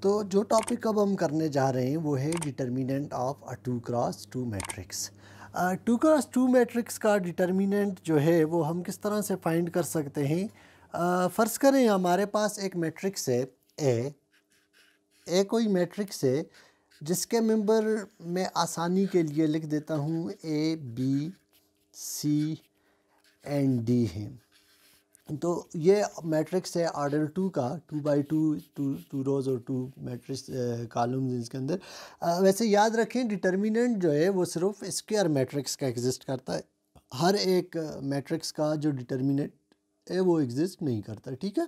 तो जो टॉपिक अब हम करने जा रहे हैं वो है determinant of a 2x2 matrix. 2x2 matrix का डिटर्मिनेंट जो है वो हम किस तरह से फाइंड कर सकते हैं। फ़र्ज़ करें हमारे पास एक मैट्रिक्स है ए कोई मैट्रिक्स है जिसके मेंबर मैं आसानी के लिए लिख देता हूँ A B C and D हैं। तो ये मैट्रिक्स है ऑर्डर 2 का 2 by 2 टू रोज़ और 2 मैट्रिक्स कॉलम्स इसके अंदर। वैसे याद रखें डिटर्मिनेंट जो है वो सिर्फ स्क्वायर मैट्रिक्स का एग्जिस्ट करता है, हर एक मैट्रिक्स का जो डिटर्मिनेंट है वो एग्जिस्ट नहीं करता, ठीक है।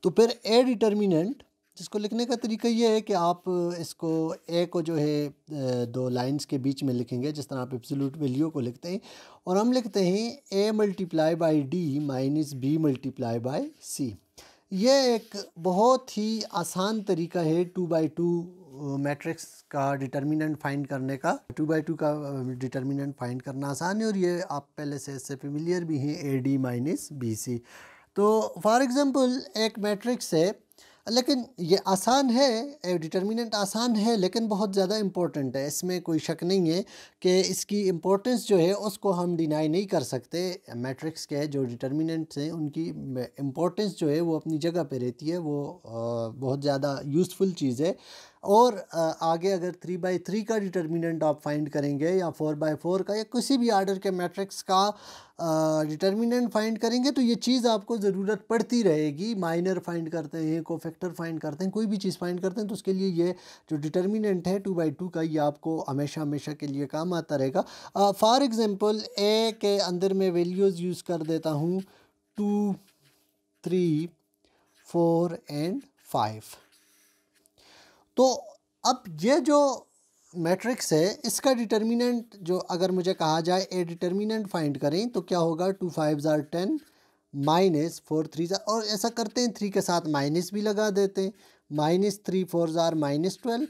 तो फिर ए डिटर्मिनेंट जिसको लिखने का तरीका ये है कि आप इसको ए को जो है दो लाइंस के बीच में लिखेंगे जिस तरह आप एब्सोल्यूट वैल्यू को लिखते हैं, और हम लिखते हैं A multiply by D minus B multiply by C. ये एक बहुत ही आसान तरीका है 2 by 2 मैट्रिक्स का डिटर्मिनेंट फाइंड करने का। 2 by 2 का डिटर्मिनेंट फाइंड करना आसान है और ये आप पहले से इससे फेमिलियर भी हैं, A D minus B C. तो फॉर एग्ज़ाम्पल एक मैट्रिक्स है, लेकिन ये आसान है, डिटर्मिनेंट आसान है लेकिन बहुत ज़्यादा इम्पोर्टेंट है, इसमें कोई शक नहीं है कि इसकी इम्पोर्टेंस जो है उसको हम डिनाई नहीं कर सकते। मैट्रिक्स के जो डिटर्मिनेंट्स हैं उनकी इम्पोर्टेंस जो है वो अपनी जगह पे रहती है, वो बहुत ज़्यादा यूज़फुल चीज़ है। और आगे अगर 3 by 3 का डिटर्मिनेंट आप फाइंड करेंगे या 4 by 4 का या किसी भी आर्डर के मैट्रिक्स का डिटर्मिनेंट फाइंड करेंगे तो ये चीज़ आपको ज़रूरत पड़ती रहेगी। माइनर फाइंड करते हैं, कोफैक्टर फाइंड करते हैं, कोई भी चीज़ फाइंड करते हैं तो उसके लिए ये जो डिटर्मिनेंट है 2 by 2 का ये आपको हमेशा हमेशा के लिए काम आता रहेगा। फॉर एग्ज़ाम्पल ए के अंदर मैं वैल्यूज़ यूज़ कर देता हूँ 2, 3, 4 एंड 5। तो अब ये जो मैट्रिक्स है इसका डिटर्मिनेंट जो अगर मुझे कहा जाए ए डिटर्मिनेंट फाइंड करें तो क्या होगा, 2 5 are 10 माइनस 4 3 और ऐसा करते हैं 3 के साथ माइनस भी लगा देते हैं, -3 4 are -12,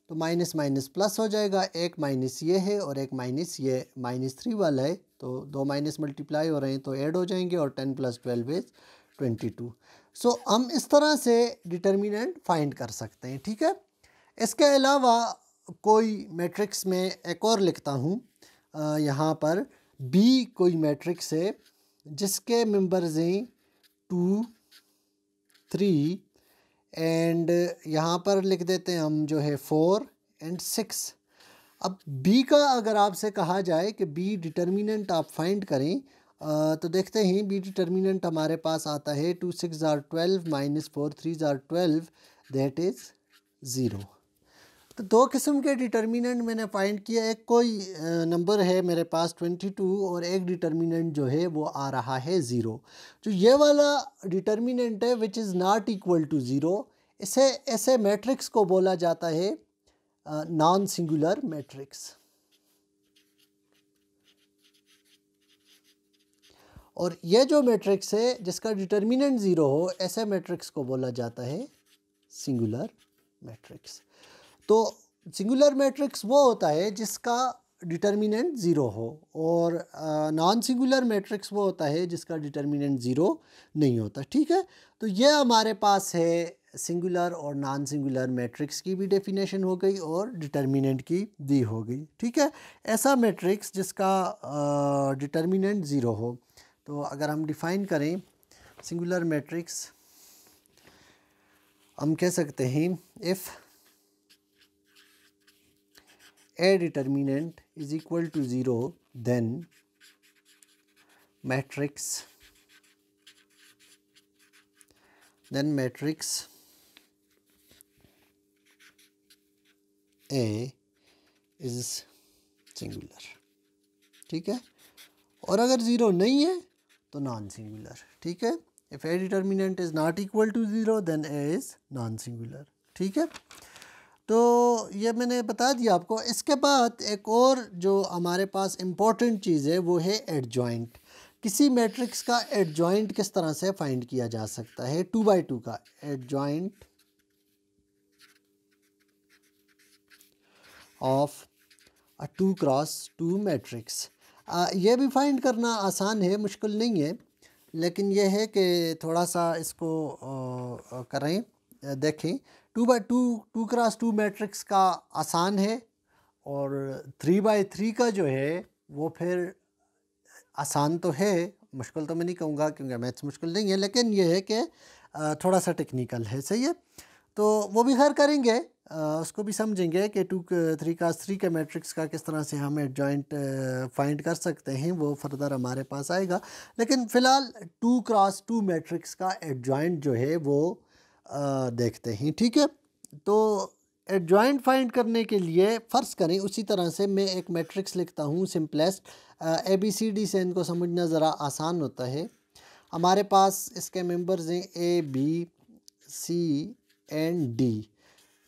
तो माइनस माइनस प्लस हो जाएगा, एक माइनस ये है और एक माइनस ये -3 वाला है, तो दो माइनस मल्टीप्लाई हो रहे हैं तो ऐड हो जाएंगे और 10 + 12 is 22। सो हम इस तरह से डिटर्मिनेंट फाइंड कर सकते हैं, ठीक है। इसके अलावा कोई मैट्रिक्स में एक और लिखता हूँ, यहाँ पर बी कोई मैट्रिक्स है जिसके मेंबर्स हैं 2, 3 एंड यहाँ पर लिख देते हैं हम जो है 4 एंड 6। अब बी का अगर आपसे कहा जाए कि बी डिटर्मिनेंट आप फाइंड करें तो देखते हैं बी डिटर्मिनेंट हमारे पास आता है 2 6 are 12 minus 4 3 are 12, that is 0। तो दो किस्म के डिटर्मिनेंट मैंने फाइंड किया, एक कोई नंबर है मेरे पास 22 और एक डिटर्मिनेंट जो है वो आ रहा है 0। जो ये वाला डिटर्मिनेंट है which is not equal to 0, इसे ऐसे मैट्रिक्स को बोला जाता है नॉन सिंगुलर मैट्रिक्स। और ये जो मैट्रिक्स है जिसका डिटर्मिनेंट 0 हो, ऐसे मैट्रिक्स को बोला जाता है सिंगुलर मैट्रिक्स। तो सिंगुलर मैट्रिक्स वो होता है जिसका डिटर्मिनेंट 0 हो, और नॉन सिंगुलर मैट्रिक्स वो होता है जिसका डिटर्मिनेंट 0 नहीं होता, ठीक है। तो ये हमारे पास है सिंगुलर और नॉन सिंगुलर मैट्रिक्स की भी डेफिनेशन हो गई और डिटर्मिनेंट की दी हो गई, ठीक है। ऐसा मैट्रिक्स जिसका डिटर्मिनेंट 0 हो, तो अगर हम डिफ़ाइन करें सिंगुलर मैट्रिक्स, हम कह सकते हैं if A determinant is equal to 0 then matrix A is singular, ठीक है। और अगर 0 नहीं है तो नॉन सिंगुलर, ठीक है। If A determinant is not equal to 0 then A is non singular, ठीक है। तो ये मैंने बता दिया आपको। इसके बाद एक और जो हमारे पास इम्पोर्टेंट चीज़ है वो है एडजॉइंट। किसी मैट्रिक्स का एडजॉइंट किस तरह से फाइंड किया जा सकता है, 2 by 2 का adjoint of a 2x2 matrix. ये भी फाइंड करना आसान है, मुश्किल नहीं है, लेकिन यह है कि थोड़ा सा इसको करें देखें 2x2 मैट्रिक्स का आसान है, और 3x3 का जो है वो फिर आसान तो है, मुश्किल तो मैं नहीं कहूँगा क्योंकि मैथ्स मुश्किल नहीं है, लेकिन ये है कि थोड़ा सा टेक्निकल है। सही है, तो वो भी खैर करेंगे, उसको भी समझेंगे कि 3x3 के मैट्रिक्स का किस तरह से हम एडजॉइंट फाइंड कर सकते हैं, वो फर्दर हमारे पास आएगा। लेकिन फ़िलहाल 2x2 मैट्रिक्स का एडजॉइंट जो है वो देखते हैं। ठीक है, तो एडजॉइंट फाइंड करने के लिए फ़र्ज़ करें उसी तरह से मैं एक मैट्रिक्स लिखता हूँ सिंपलेस्ट, ABCD से इनको समझना ज़रा आसान होता है। हमारे पास इसके मेंबर्स हैं ABCD।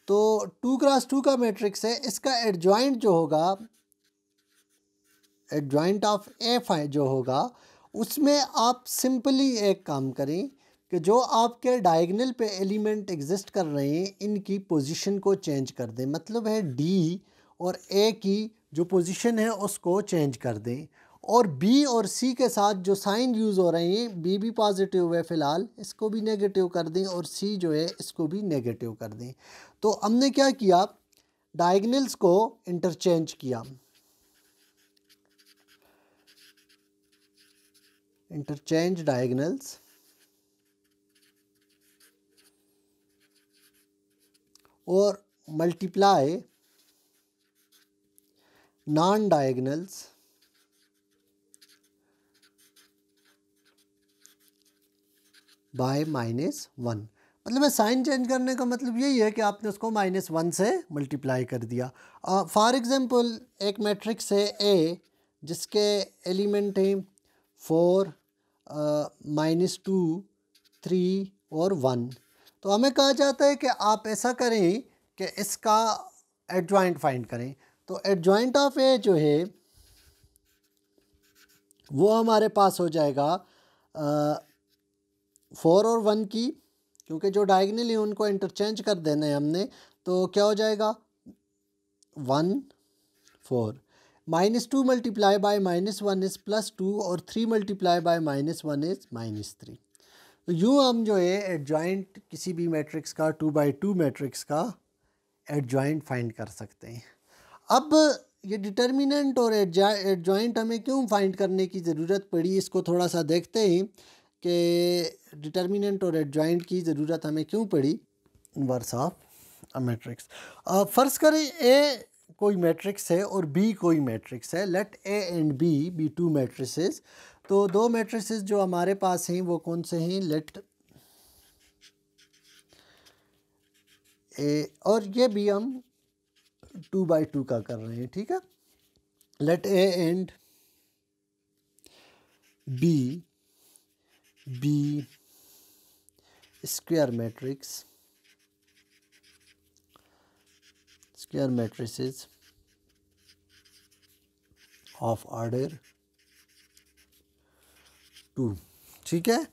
तो 2x2 का मैट्रिक्स है, इसका एडजॉइंट जो होगा, एडजॉइंट ऑफ ए जो होगा, उसमें आप सिंपली एक काम करें कि जो आपके डायगोनल पे एलिमेंट एग्जिस्ट कर रहे हैं इनकी पोजीशन को चेंज कर दें। मतलब है डी और ए की जो पोजीशन है उसको चेंज कर दें, और बी और सी के साथ जो साइन यूज़ हो रहे हैं, बी भी पॉजिटिव है फ़िलहाल, इसको भी नेगेटिव कर दें, और सी जो है इसको भी नेगेटिव कर दें। तो हमने क्या किया, डायगोनल्स को इंटरचेंज किया, इंटरचेंज डायगोनल्स, और मल्टीप्लाई नॉन डायगोनल्स बाय -1। मतलब है साइन चेंज करने का मतलब यही है कि आपने उसको -1 से मल्टीप्लाई कर दिया। फॉर एग्ज़ाम्पल एक मैट्रिक्स है ए जिसके एलिमेंट हैं 4, -2, 3 और 1। तो हमें कहा जाता है कि आप ऐसा करें कि इसका एडजॉइंट फाइंड करें। तो एडजॉइंट ऑफ ए जो है वो हमारे पास हो जाएगा 4 और 1 की, क्योंकि जो डायगोनल है उनको इंटरचेंज कर देना है हमने, तो क्या हो जाएगा 1 4, -2 मल्टीप्लाई बाय -1 इज़ +2, और 3 मल्टीप्लाई बाय -1 इज़ -3। तो यूँ हम जो है एडजॉइंट किसी भी मैट्रिक्स का 2x2 मैट्रिक्स का एडजॉइंट फाइंड कर सकते हैं। अब ये डिटर्मिनेंट और एडजॉइंट हमें क्यों फाइंड करने की ज़रूरत पड़ी, इसको थोड़ा सा देखते हैं कि डिटर्मिनेंट और एडजॉइंट की ज़रूरत हमें क्यों पड़ी। इनवर्स ऑफ अ मैट्रिक्स, फ़र्ज़ करें ए कोई मैट्रिक्स है और बी कोई मैट्रिक्स है, let A and B be 2 matrices. तो दो मैट्रिसेस जो हमारे पास हैं वो कौन से हैं, लेट ए, और ये भी हम 2x2 का कर रहे हैं। ठीक है, let A and B be square matrix, square matrices of order 2। ठीक है,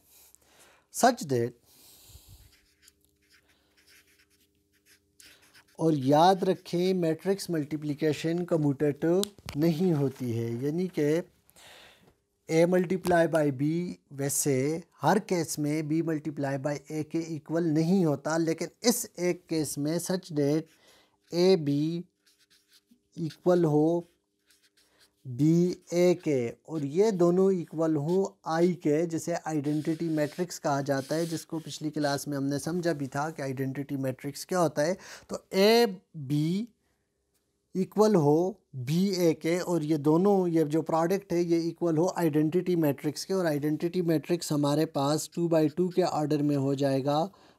सच दैट, और याद रखें मैट्रिक्स मल्टीप्लिकेशन कम्यूटेटिव नहीं होती है, यानी कि ए मल्टीप्लाई बाई बी वैसे हर केस में बी मल्टीप्लाई बाई ए के इक्वल नहीं होता, लेकिन इस एक केस में सच डेट ए बी इक्वल हो बी ए के, और ये दोनों इक्वल हो आई के, जिसे आइडेंटिटी मैट्रिक्स कहा जाता है, जिसको पिछली क्लास में हमने समझा भी था कि आइडेंटिटी मैट्रिक्स क्या होता है। तो ए बी इक्वल हो बी ए के, और ये दोनों, ये जो प्रोडक्ट है ये इक्वल हो आइडेंटिटी मैट्रिक्स के, और आइडेंटिटी मैट्रिक्स हमारे पास 2x2 के ऑर्डर में हो जाएगा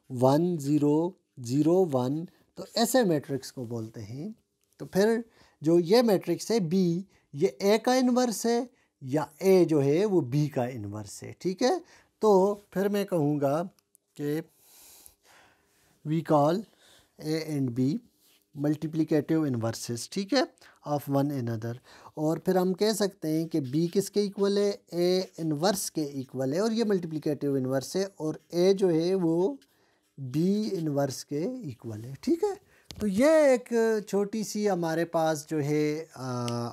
1 0 0 1। तो ऐसे मैट्रिक्स को बोलते हैं। तो फिर जो ये मैट्रिक्स है बी, ये ए का इन्वर्स है, या ए जो है वो बी का इन्वर्स है। ठीक है, तो फिर मैं कहूँगा कि we call A and B multiplicative inverses, ठीक है, ऑफ वन अनदर। और फिर हम कह सकते हैं कि बी किसके इक्वल है, ए इन्वर्स के इक्वल है, और ये मल्टीप्लिकेटिव इन्वर्स है, और ए जो है वो बी इन्वर्स के इक्वल है। ठीक है, तो ये एक छोटी सी हमारे पास जो है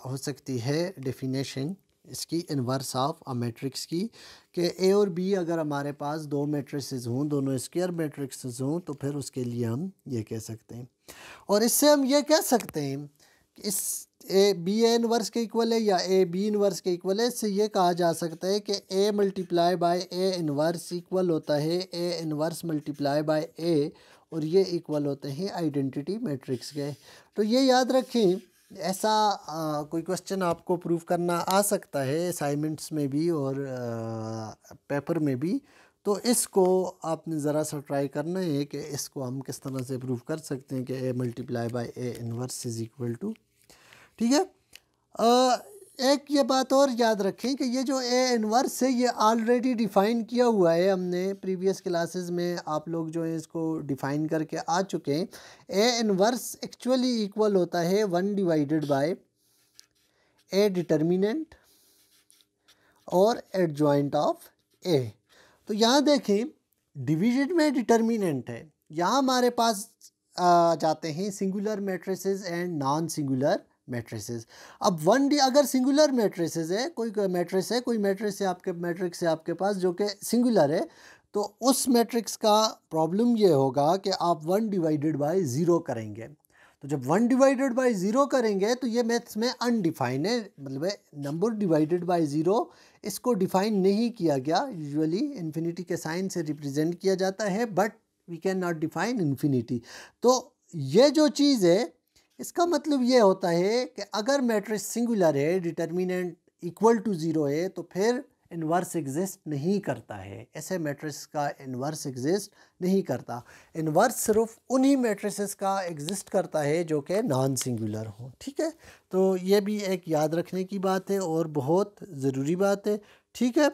हो सकती है डेफिनेशन इसकी इन्वर्स ऑफ अ मैट्रिक्स की, कि ए और बी अगर हमारे पास दो मैट्रिसेस हों, दोनों स्क्वायर मैट्रिक्सेस हों, तो फिर उसके लिए हम ये कह सकते हैं। और इससे हम ये कह सकते हैं कि इस ए बी ए इन्वर्स के इक्वल है या ए बी इन्वर्स के इक्वल है। इससे ये कहा जा सकता है कि A multiply by A inverse equal होता है A inverse multiply by A, और ये इक्वल होते हैं आइडेंटिटी मैट्रिक्स के। तो ये याद रखें, ऐसा कोई क्वेश्चन आपको प्रूव करना आ सकता है असाइनमेंट्स में भी और पेपर में भी। तो इसको आपने ज़रा सा ट्राई करना है कि इसको हम किस तरह से प्रूव कर सकते हैं कि A multiply by A inverse is equal to, ठीक है। एक ये बात और याद रखें कि ये जो ए इन्वर्स है ये ऑलरेडी डिफ़ाइन किया हुआ है हमने प्रीवियस क्लासेस में, आप लोग जो है इसको डिफ़ाइन करके आ चुके हैं। ए इन्वर्स एक्चुअली इक्वल होता है 1 डिवाइडेड बाय ए डिटर्मिनेंट और एडजॉइंट ऑफ ए। तो यहाँ देखें, डिवीजन में डिटर्मिनेंट है, यहाँ हमारे पास जाते हैं singular matrices and non singular matrices. अब अगर सिंगुलर मैट्रिसेस है, कोई मैट्रिक्स है, कोई मैट्रिक्स है आपके मैट्रिक्स है आपके पास जो कि सिंगुलर है, तो उस मैट्रिक्स का प्रॉब्लम ये होगा कि आप 1 डिवाइडेड बाय 0 करेंगे। तो जब 1 डिवाइडेड बाय 0 करेंगे तो ये मैथ्स में अनडिफाइन है, मतलब नंबर डिवाइडेड बाय 0, इसको डिफाइन नहीं किया गया। यूजुअली इन्फिनिटी के साइन से रिप्रेजेंट किया जाता है, but we can not define infinity. तो ये जो चीज़ है, इसका मतलब ये होता है कि अगर मैट्रिक्स सिंगुलर है, डिटर्मिनेंट इक्वल टू 0 है, तो फिर इन्वर्स एग्जिस्ट नहीं करता है। ऐसे मैट्रिक्स का इन्वर्स एग्जिस्ट नहीं करता। इन्वर्स सिर्फ उन्हीं मैट्रिसेस का एग्जिस्ट करता है जो कि नॉन सिंगुलर हो, ठीक है। तो ये भी एक याद रखने की बात है और बहुत ज़रूरी बात है, ठीक है।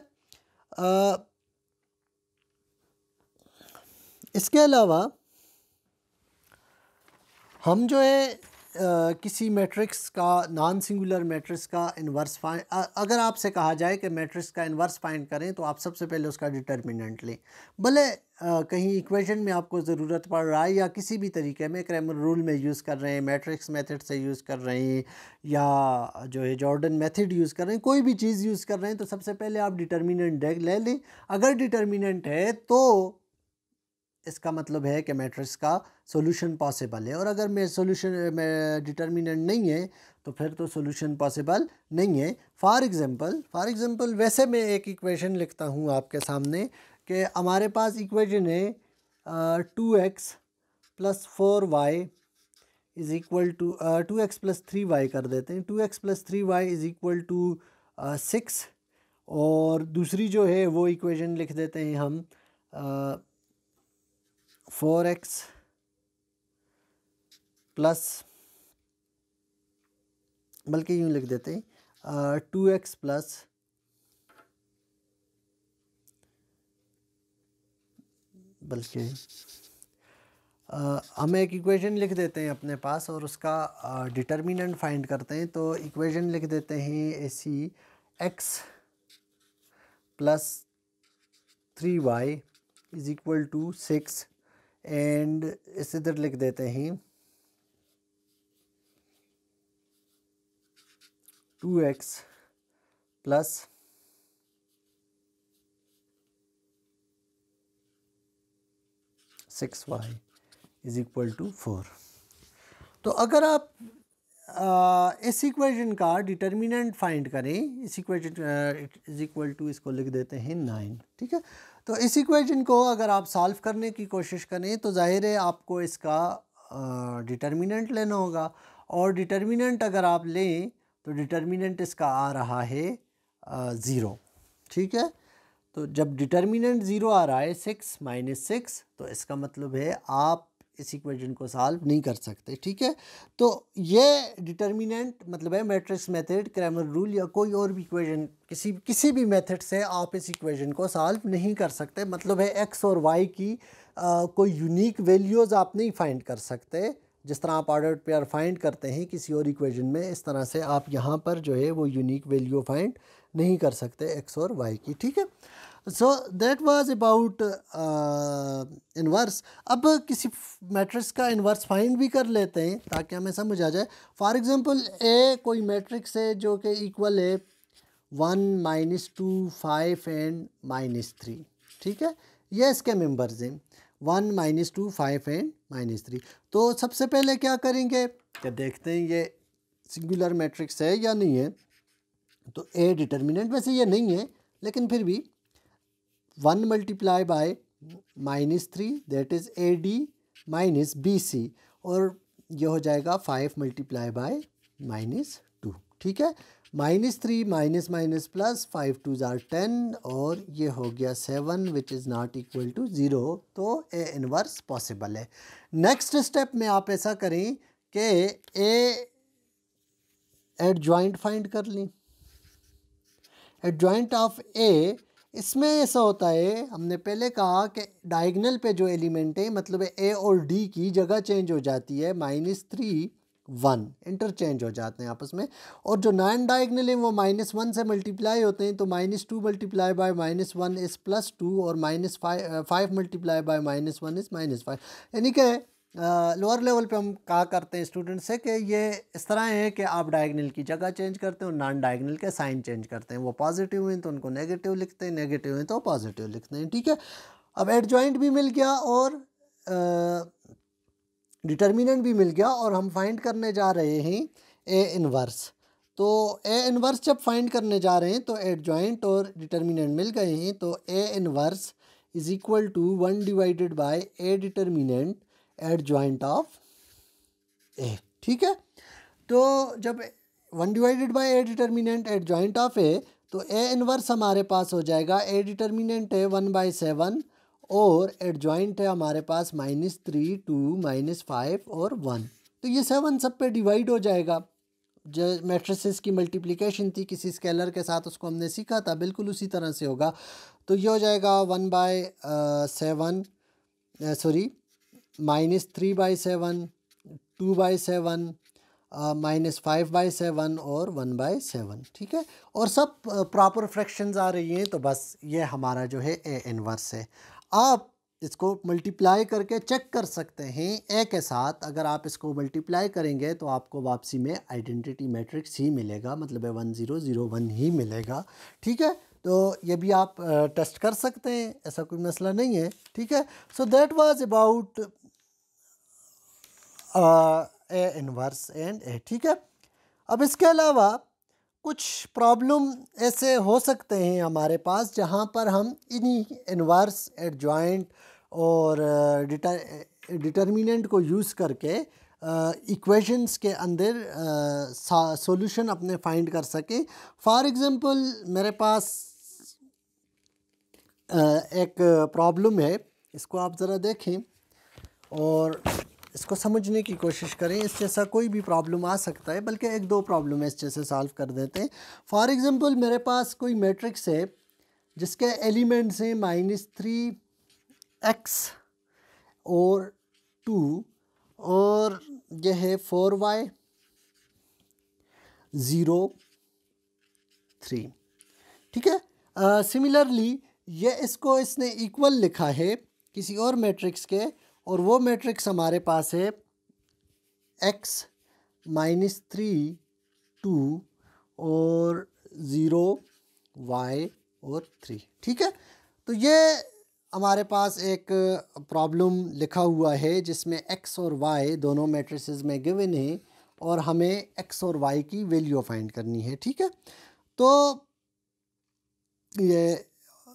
इसके अलावा हम जो है किसी मैट्रिक्स का, नॉन सिंगुलर मैट्रिक्स का इन्वर्स फाइंड, अगर आपसे कहा जाए कि मैट्रिक्स का इन्वर्स फाइंड करें, तो आप सबसे पहले उसका डिटर्मिनेंट लें। भले कहीं इक्वेशन में आपको ज़रूरत पड़ रहा है या किसी भी तरीके में क्रैमर रूल में यूज़ कर रहे हैं, मैट्रिक्स मेथड से यूज़ कर रहे हैं, या जो है जॉर्डन मेथड यूज़ कर रहे हैं, कोई भी चीज़ यूज़ कर रहे हैं, तो सबसे पहले आप डिटर्मिनेंट ले लें। अगर डिटर्मिनेंट है तो इसका मतलब है कि मैट्रिक्स का सॉल्यूशन पॉसिबल है, और अगर मैं सॉल्यूशन में डिटर्मिनेंट नहीं है तो फिर तो सॉल्यूशन पॉसिबल नहीं है। फॉर एग्ज़ाम्पल वैसे मैं एक इक्वेशन लिखता हूँ आपके सामने कि हमारे पास इक्वेशन है 2x plus 4y is equal to 2x plus 3y कर देते हैं। 2x plus 3y is equal to 6, और दूसरी जो है वो इक्वेशन लिख देते हैं हम 4x प्लस, बल्कि यूँ लिख देते हैं 2x प्लस बल्कि हम एक इक्वेशन लिख देते हैं अपने पास और उसका डिटर्मिनेंट फाइंड करते हैं। तो इक्वेशन लिख देते हैं ऐसी x plus 3y is equal to 6, and इस इधर लिख देते हैं 2x plus 6y is equal to 4। तो अगर आप इस इक्वेशन का डिटर्मिनेंट फाइंड करें, इस इक्वेशन इज़ इक्वल टू, इसको लिख देते हैं 9, ठीक है। तो इस इक्वेशन को अगर आप सॉल्व करने की कोशिश करें तो जाहिर है आपको इसका डिटर्मिनेंट लेना होगा, और डिटर्मिनेंट अगर आप लें तो डिटर्मिनेंट इसका आ रहा है 0, ठीक है। तो जब डिटर्मिनेंट 0 आ रहा है 6 माइनस 6, तो इसका मतलब है आप इस इक्वेशन को सॉल्व नहीं कर सकते, ठीक है। तो ये डिटर्मिनेंट मतलब है मैट्रिक्स मेथड, क्रैमर रूल या कोई और भी इक्वेशन, किसी भी मेथड से आप इस इक्वेशन को सॉल्व नहीं कर सकते। मतलब है एक्स और वाई की कोई यूनिक वैल्यूज़ आप नहीं फाइंड कर सकते। जिस तरह आप ऑर्डर पेयर फाइंड करते हैं किसी और इक्वेशन में, इस तरह से आप यहाँ पर जो है वो यूनिक वैल्यू फाइंड नहीं कर सकते एक्स और वाई की, ठीक है। So that was about inverse. अब किसी मैट्रिक्स का इन्वर्स फाइंड भी कर लेते हैं ताकि हमें समझ आ जाए। फॉर एग्जांपल ए कोई मैट्रिक्स है जो कि इक्वल है 1 -2 5 एंड -3, ठीक है, ये इसके मेंबर्स हैं 1 -2 5 एंड -3। तो सबसे पहले क्या करेंगे कि देखते हैं ये सिंगुलर मैट्रिक्स है या नहीं है। तो ए डिटर्मिनेंट वैसे ये नहीं है, लेकिन फिर भी 1 multiply by -3 that is AD minus BC, और ये हो जाएगा 5 मल्टीप्लाई बाय -2, ठीक है। -3 माइनस माइनस प्लस 5 2 ज़ार 10, और ये हो गया 7 which is not equal to 0। तो ए इनवर्स पॉसिबल है। नेक्स्ट स्टेप में आप ऐसा करें कि ए एडजॉइंट फाइंड कर लें। एडजॉइंट ऑफ ए, इसमें ऐसा होता है, हमने पहले कहा कि डायगनल पे जो एलिमेंट है, मतलब ए और डी की जगह चेंज हो जाती है, -3 1 इंटरचेंज हो जाते हैं आपस में, और जो नॉन डायगनल है वो -1 से मल्टीप्लाई होते हैं। तो -2 मल्टीप्लाई बाय -1 इज़ +2, और -5 मल्टीप्लाई बाय -1 इज़ -5। यानी कि लोअर लेवल पे हम कहा करते हैं स्टूडेंट से कि ये इस तरह है कि आप डायगनल की जगह चेंज करते हैं और नॉन डायगनल के साइन चेंज करते हैं। वो पॉजिटिव हैं तो उनको नेगेटिव लिखते हैं, नेगेटिव हैं तो पॉजिटिव लिखते हैं, ठीक है। अब एडजॉइंट भी मिल गया और डिटर्मिनेंट भी मिल गया, और हम फाइंड करने जा रहे हैं ए इनवर्स। तो ए इनवर्स जब फाइंड करने जा रहे हैं तो एडजॉइंट और डिटर्मिनेंट मिल गए हैं, तो A inverse is equal to 1 divided by A determinant adjoint of A, ठीक है। तो जब 1 divided by A determinant adjoint of A, तो ए इनवर्स हमारे पास हो जाएगा, ए डिटर्मिनेंट है 1/7, और एडजॉइंट है हमारे पास -3 2 -5 और 1। तो ये 7 सब पे डिवाइड हो जाएगा। जो मैट्रिसेस की मल्टीप्लिकेशन थी किसी स्केलर के साथ, उसको हमने सीखा था, बिल्कुल उसी तरह से होगा। तो ये हो जाएगा 1/7, सॉरी -3/7, 2/7, -5/7 और 1/7, ठीक है। और सब प्रॉपर फ्रैक्शंस आ रही हैं, तो बस ये हमारा जो है ए इनवर्स है। आप इसको मल्टीप्लाई करके चेक कर सकते हैं ए के साथ। अगर आप इसको मल्टीप्लाई करेंगे तो आपको वापसी में आइडेंटिटी मैट्रिक्स ही मिलेगा, मतलब 1 0 0 1 ही मिलेगा, ठीक है। तो ये भी आप टेस्ट कर सकते हैं, ऐसा कोई मसला नहीं है, ठीक है। So that was about A inverse and A, ठीक है। अब इसके अलावा कुछ प्रॉब्लम ऐसे हो सकते हैं हमारे पास जहाँ पर हम इन्हीं इनवर्स, एडजॉइंट और डिटर्मिनेंट को यूज़ करके इक्वेशंस के अंदर सॉल्यूशन अपने फाइंड कर सकें। फॉर एग्ज़ाम्पल मेरे पास एक प्रॉब्लम है, इसको आप ज़रा देखें और इसको समझने की कोशिश करें। इस जैसा कोई भी प्रॉब्लम आ सकता है, बल्कि एक दो प्रॉब्लम है इस जैसे सॉल्व कर देते हैं। फॉर एग्ज़ाम्पल मेरे पास कोई मैट्रिक्स है जिसके एलिमेंट्स हैं -3x और 2, और यह है 4y 0 3, ठीक है। सिमिलरली ये इसको इसने इक्वल लिखा है किसी और मैट्रिक्स के, और वो मैट्रिक्स हमारे पास है x -3 2 और 0 y और 3, ठीक है। तो ये हमारे पास एक प्रॉब्लम लिखा हुआ है जिसमें x और y दोनों मैट्रिसेस में गिवन है, और हमें x और y की वैल्यू फाइंड करनी है, ठीक है। तो ये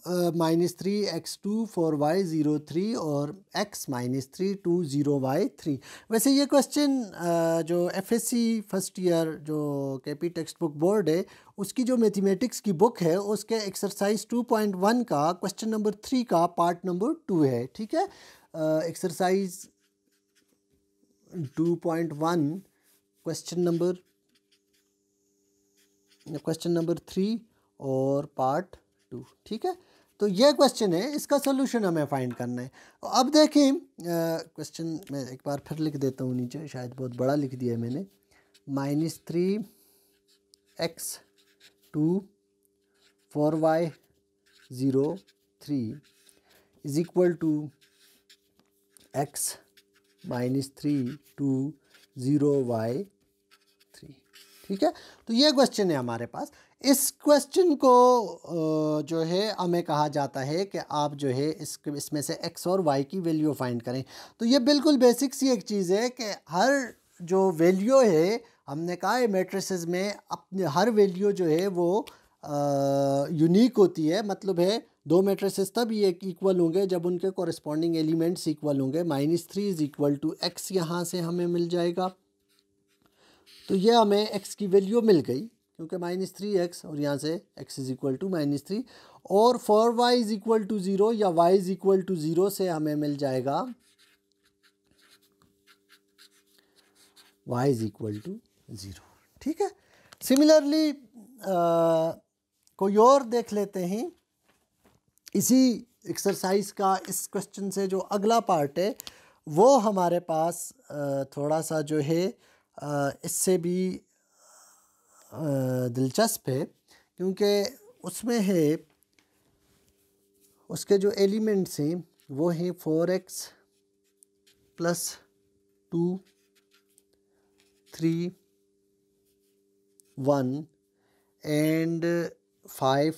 -3x2 4y 0 3 और x -3 2 0 y 3। वैसे ये क्वेश्चन जो FSC फर्स्ट ईयर जो केपी टेक्स्ट बुक बोर्ड है उसकी जो मैथमेटिक्स की बुक है उसके एक्सरसाइज 2.1 का क्वेश्चन नंबर 3 का पार्ट नंबर 2 है, ठीक है। एक्सरसाइज 2.1 क्वेश्चन नंबर 3 और पार्ट 2, ठीक है। तो ये क्वेश्चन है, इसका सोल्यूशन हमें फाइंड करना है। अब देखें क्वेश्चन मैं एक बार फिर लिख देता हूँ नीचे, शायद बहुत बड़ा लिख दिया है मैंने। -3x2 4y 0 3 is equal to x -3 2 0 y 3, ठीक है। तो ये क्वेश्चन है हमारे पास। इस क्वेश्चन को जो है हमें कहा जाता है कि आप जो है इसमें से x और y की वैल्यू फाइंड करें। तो ये बिल्कुल बेसिक सी एक चीज़ है कि हर जो वैल्यू है, हमने कहा है मैट्रिसेस में अपने हर वैल्यू जो है वो यूनिक होती है। मतलब है दो मैट्रिसेस तब ये इक्वल होंगे जब उनके कॉरेस्पॉन्डिंग एलिमेंट्स इक्वल होंगे। -3 इज़ इक्वल टू x यहाँ से हमें मिल जाएगा। तो ये हमें x की वैल्यू मिल गई क्योंकि -3x और यहाँ से x इज़ इक्वल टू -3। और for y is equal to 0 या y इज़ इक्वल टू 0 से हमें मिल जाएगा y इज़ इक्वल टू 0। ठीक है। सिमिलरली कोई और देख लेते हैं इसी एक्सरसाइज का। इस क्वेश्चन से जो अगला पार्ट है वो हमारे पास थोड़ा सा जो है इससे भी दिलचस्प है, क्योंकि उसमें है उसके जो एलिमेंट्स हैं वो हैं 4x plus 2 3 1 and 5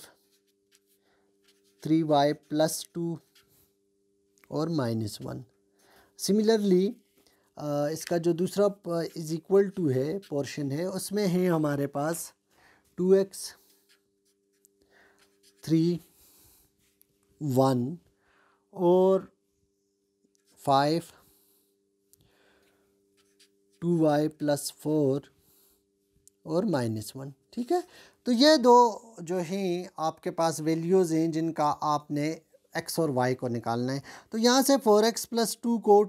3y plus 2 और -1। सिमिलरली इसका जो दूसरा इज़ इक्वल टू है पोर्शन है, उसमें है हमारे पास 2x 3 1 और 5 2y प्लस 4 और -1। ठीक है। तो ये दो जो हैं आपके पास वैल्यूज़ हैं जिनका आपने x और y को निकालना है। तो यहाँ से 4x प्लस 2 को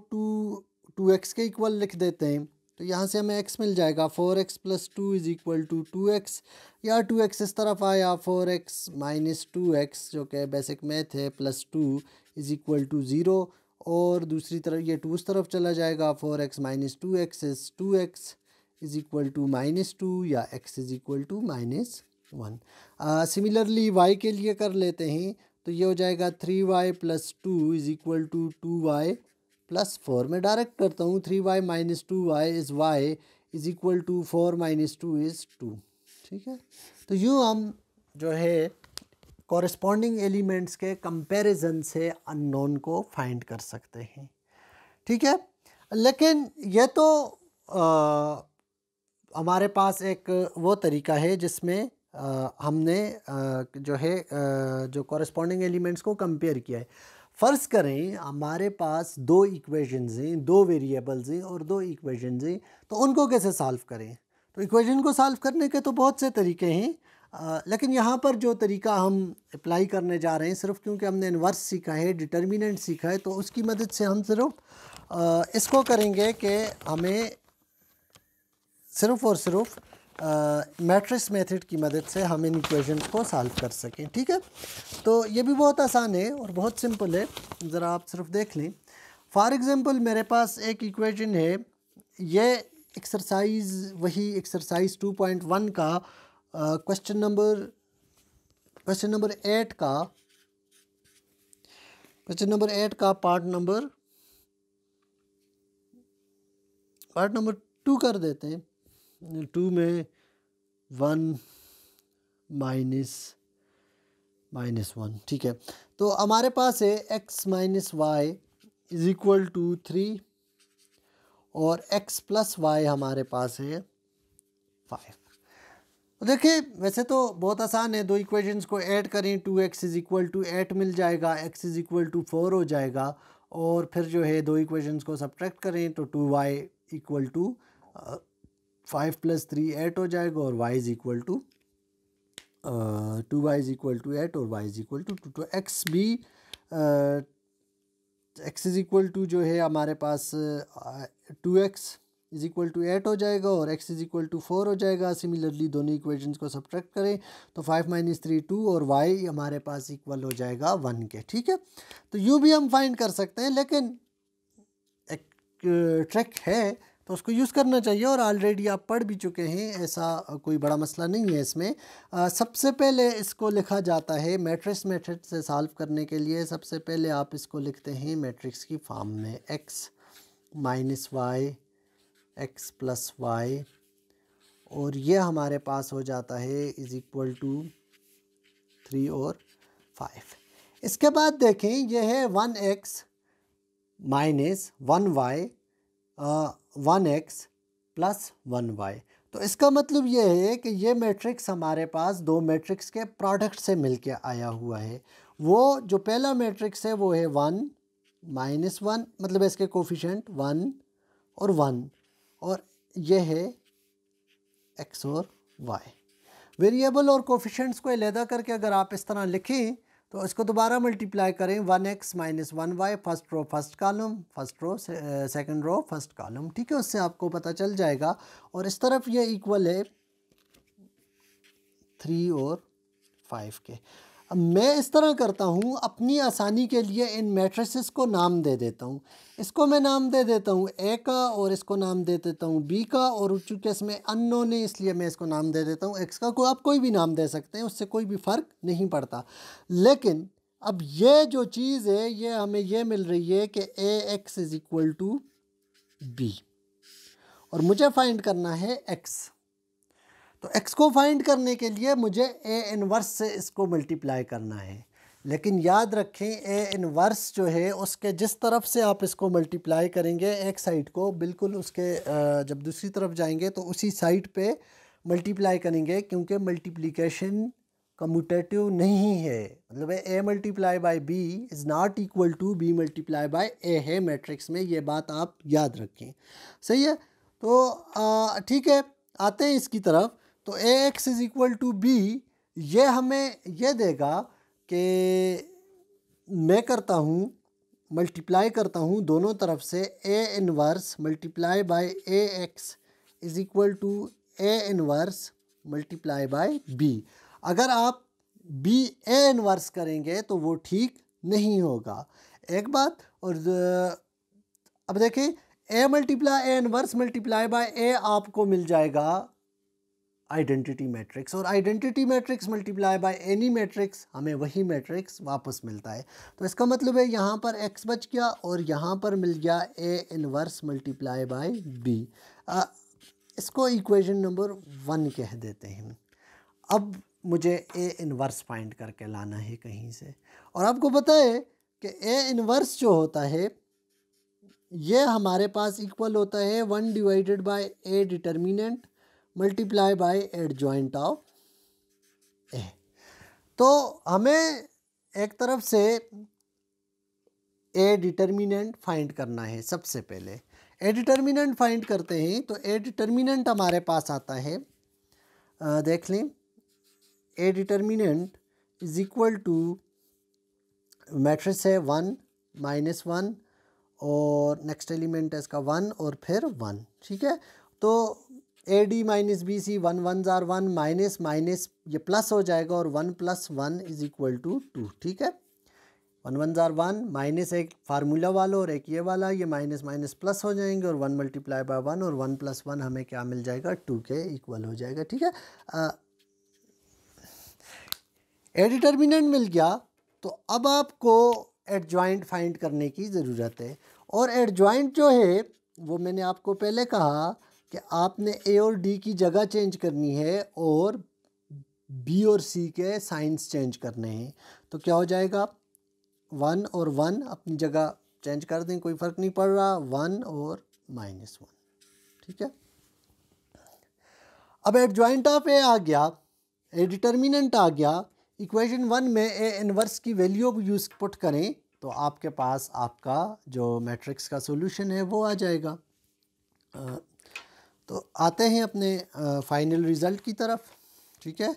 2x के इक्वल लिख देते हैं। तो यहाँ से हमें x मिल जाएगा 4x plus 2 is equal to 2x, या 2x इस तरफ आया 4x माइनस 2x जो कि बेसिक मैथ है प्लस 2 इज़ इक्वल टू 0, और दूसरी तरफ ये 2 उस तरफ चला जाएगा 4x minus 2x is 2x is equal to -2 या x is equal to -1। Similarly y के लिए कर लेते हैं। तो ये हो जाएगा 3y plus 2 is equal to 2y plus 4। मैं डायरेक्ट करता हूँ 3y minus 2y is y is equal to 4 minus 2 is 2। ठीक है। तो यूँ हम जो है कॉरेस्पॉन्डिंग एलिमेंट्स के कंपैरिजन से अननोन को फाइंड कर सकते हैं। ठीक है। लेकिन ये तो हमारे पास एक वो तरीका है जिसमें हमने जो है जो कॉरेस्पॉन्डिंग एलिमेंट्स को कंपेयर किया है। फ़र्ज़ करें हमारे पास दो इक्वेशंस हैं, दो वेरिएबल्स हैं और दो इक्वेशंस हैं, तो उनको कैसे सॉल्व करें। तो इक्वेशन को सॉल्व करने के तो बहुत से तरीके हैं, लेकिन यहाँ पर जो तरीका हम अप्लाई करने जा रहे हैं, सिर्फ क्योंकि हमने इन्वर्स सीखा है, डिटर्मिनेंट सीखा है, तो उसकी मदद से हम सिर्फ इसको करेंगे कि हमें सिर्फ और सिर्फ मैट्रिक्स मेथड की मदद से हम इन इक्वेशंस को सॉल्व कर सकें। ठीक है। तो ये भी बहुत आसान है और बहुत सिंपल है, ज़रा आप सिर्फ देख लें। फॉर एग्ज़ाम्पल मेरे पास एक इक्वेशन है, ये एक्सरसाइज वही एक्सरसाइज 2.1 का क्वेश्चन नंबर 8 का पार्ट नंबर 2 कर देते हैं। 2 में 1 -1। ठीक है। तो हमारे पास है x minus Y is equal to 3 और x प्लस वाई हमारे पास है 5। तो देखिए वैसे तो बहुत आसान है, दो इक्वेशंस को ऐड करें 2x इज़ इक्वल टू 8 मिल जाएगा, x इज़ इक्वल टू 4 हो जाएगा, और फिर जो है दो इक्वेशंस को सब्ट्रैक्ट करें तो 2y इक्वल टू 5 प्लस 3 8 हो जाएगा, और y is equal to 2y is equal to 8 और y इज़ इक्वल टू 2। तो x भी x इज़ इक्वल टू जो है हमारे पास 2x इज़ इक्वल टू 8 हो जाएगा और x इज़ इक्वल टू 4 हो जाएगा। सिमिलरली दोनों इक्वेशंस को सब्ट्रैक्ट करें तो 5 माइनस 3 2 और y हमारे पास इक्वल हो जाएगा 1 के। ठीक है। तो यूँ भी हम फाइंड कर सकते हैं, लेकिन एक ट्रिक है तो उसको यूज़ करना चाहिए, और ऑलरेडी आप पढ़ भी चुके हैं, ऐसा कोई बड़ा मसला नहीं है इसमें। सबसे पहले इसको लिखा जाता है मैट्रिक्स मेथड से सॉल्व करने के लिए। सबसे पहले आप इसको लिखते हैं मैट्रिक्स की फॉर्म में, x minus Y x plus Y और ये हमारे पास हो जाता है इज़ इक्वल टू 3 और 5। इसके बाद देखें ये है 1x minus 1y 1x plus 1y। तो इसका मतलब ये है कि ये मैट्रिक्स हमारे पास दो मैट्रिक्स के प्रोडक्ट से मिलके आया हुआ है। वो जो पहला मैट्रिक्स है वो है 1 माइनस 1, मतलब इसके कोफिशिएंट 1 और 1, और ये है x और y। वेरिएबल और कोफिशिएंट्स को अलहदा करके अगर आप इस तरह लिखें तो इसको दोबारा मल्टीप्लाई करें 1x minus 1y, first row first column, first row second row first column, ठीक है, उससे आपको पता चल जाएगा। और इस तरफ ये इक्वल है 3 और 5 के। अब मैं इस तरह करता हूँ, अपनी आसानी के लिए इन मैट्रिसेस को नाम दे देता हूँ। इसको मैं नाम दे देता हूँ ए का, और इसको नाम दे देता हूँ बी का, और चूँकि इसमें अननोन है इसलिए मैं इसको नाम दे देता हूँ एक्स का। आप कोई भी नाम दे सकते हैं, उससे कोई भी फ़र्क नहीं पड़ता। लेकिन अब ये जो चीज़ है ये हमें ये मिल रही है कि A X is equal to B, और मुझे फाइंड करना है एक्स। तो x को फाइंड करने के लिए मुझे a इनवर्स से इसको मल्टीप्लाई करना है। लेकिन याद रखें a इनवर्स जो है उसके जिस तरफ से आप इसको मल्टीप्लाई करेंगे एक साइड को, बिल्कुल उसके जब दूसरी तरफ जाएंगे तो उसी साइड पे मल्टीप्लाई करेंगे, क्योंकि मल्टीप्लिकेशन कम्यूटेटिव नहीं है। मतलब a multiply by b is not equal to b multiply by a है मैट्रिक्स में, ये बात आप याद रखें। सही है, तो ठीक है, आते हैं इसकी तरफ। तो A X is equal to B, ये हमें ये देगा कि मैं करता हूँ मल्टीप्लाई करता हूँ दोनों तरफ से A inverse multiply by A X is equal to A inverse multiply by B. अगर आप बी ए इनवर्स करेंगे तो वो ठीक नहीं होगा, एक बात। और अब देखें A multiply A inverse multiply by A आपको मिल जाएगा आइडेंटिटी मैट्रिक्स, और identity matrix multiply by any matrix हमें वही मैट्रिक्स वापस मिलता है। तो इसका मतलब है यहाँ पर x बच गया और यहाँ पर मिल गया a inverse multiply bye b। इसको इक्वेशन नंबर 1 कह देते हैं। अब मुझे a इनवर्स फाइंड करके लाना है कहीं से, और आपको पता है कि a इनवर्स जो होता है ये हमारे पास इक्वल होता है 1 divided by a determinant multiply by adjoint of A. तो हमें एक तरफ से ए डिटर्मिनेंट फाइंड करना है। सबसे पहले ए डिटर्मिनेंट फाइंड करते हैं, तो ए डिटर्मिनेंट हमारे पास आता है, देख लें, A determinant is equal to matrix है 1 माइनस 1 और नेक्स्ट एलिमेंट है इसका 1 और फिर 1, ठीक है। तो A D minus B C 1 1 जार 1 माइनस माइनस ये प्लस हो जाएगा और 1 प्लस 1 इज इक्वल टू 2, ठीक है। 1 1 जार 1 माइनस एक फार्मूला वाला और एक ये वाला, ये माइनस माइनस प्लस हो जाएंगे और 1 मल्टीप्लाई बाय 1 और 1 प्लस 1 हमें क्या मिल जाएगा 2 के इक्वल हो जाएगा, ठीक है। ए डिटर्मिनेंट मिल गया, तो अब आपको एडजॉइंट फाइंड करने की ज़रूरत है। और एडजॉइंट जो है वो मैंने आपको पहले कहा कि आपने ए और डी की जगह चेंज करनी है और बी और सी के साइंस चेंज करने हैं। तो क्या हो जाएगा 1 और 1 अपनी जगह चेंज कर दें, कोई फ़र्क नहीं पड़ रहा, 1 और माइनस 1, ठीक है। अब एडजॉइंट ऑफ ए आ गया, ए डिटर्मिनेंट आ गया, इक्वेशन 1 में ए इनवर्स की वैल्यू यूज़ पुट करें तो आपके पास आपका जो मैट्रिक्स का सॉल्यूशन है वो आ जाएगा। तो आते हैं अपने फाइनल रिज़ल्ट की तरफ, ठीक है।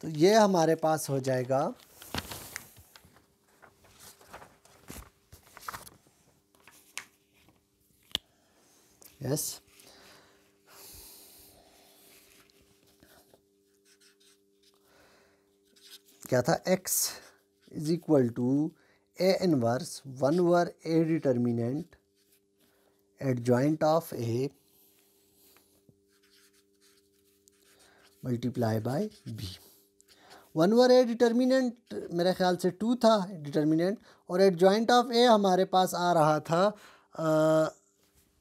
तो ये हमारे पास हो जाएगा यस क्या था, x is equal to A inverse 1 over A determinant adjoint of A multiply by B. 1 over A determinant मेरे ख्याल से 2 था डिटर्मिनेंट, और एडजॉइंट ऑफ ए हमारे पास आ रहा था,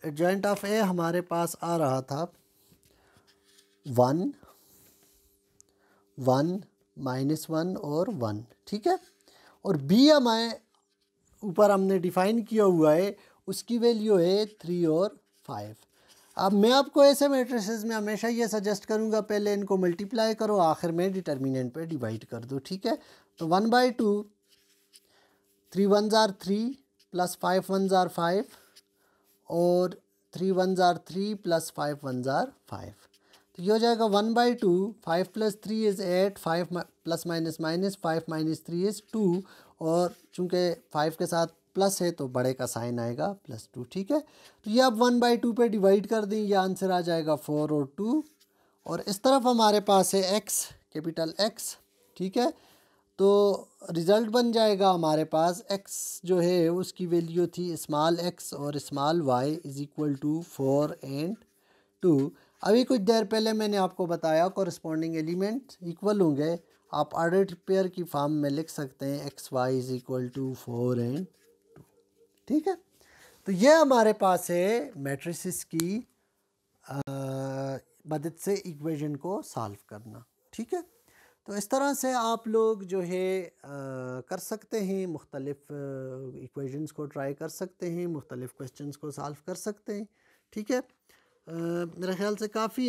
एडजॉइंट ऑफ ए हमारे पास आ रहा था 1 1 -1 और 1, ठीक है। और बी हमारे ऊपर हमने डिफ़ाइन किया हुआ है, उसकी वैल्यू है 3 और 5। अब मैं आपको ऐसे मैट्रिसेस में हमेशा ये सजेस्ट करूँगा, पहले इनको मल्टीप्लाई करो, आखिर में डिटर्मिनेंट पे डिवाइड कर दो, ठीक है। तो 1/2, 3 1s are 3 plus 5 1s are 5 और 3 1s are 3 plus 5 1s are 5। तो ये हो जाएगा 1/2, 5 + 3 is 8, 5 plus minus minus, 5 - 3 is 2, और चूँकि 5 के साथ प्लस है तो बड़े का साइन आएगा +2, ठीक है। तो ये अब 1/2 पे डिवाइड कर दें, ये आंसर आ जाएगा 4 और 2। और इस तरफ हमारे पास है x, कैपिटल X, ठीक है। तो रिज़ल्ट बन जाएगा हमारे पास x जो है उसकी वैल्यू थी स्मॉल x और small y is equal to 4 and 2। अभी कुछ देर पहले मैंने आपको बताया कॉरस्पॉन्डिंग एलिमेंट इक्वल होंगे, आप ऑर्डर्ड पेयर की फॉर्म में लिख सकते हैं x y is equal to 4 and 2, ठीक है। तो ये हमारे पास है मैट्रिसेस की मदद से इक्वेशन को सॉल्व करना, ठीक है। तो इस तरह से आप लोग जो है कर सकते हैं, मुख्तलिफ इक्वेशंस को ट्राई कर सकते हैं, मुख्तलिफ क्वेश्चंस को सॉल्व कर सकते हैं, ठीक है। मेरे ख्याल से काफ़ी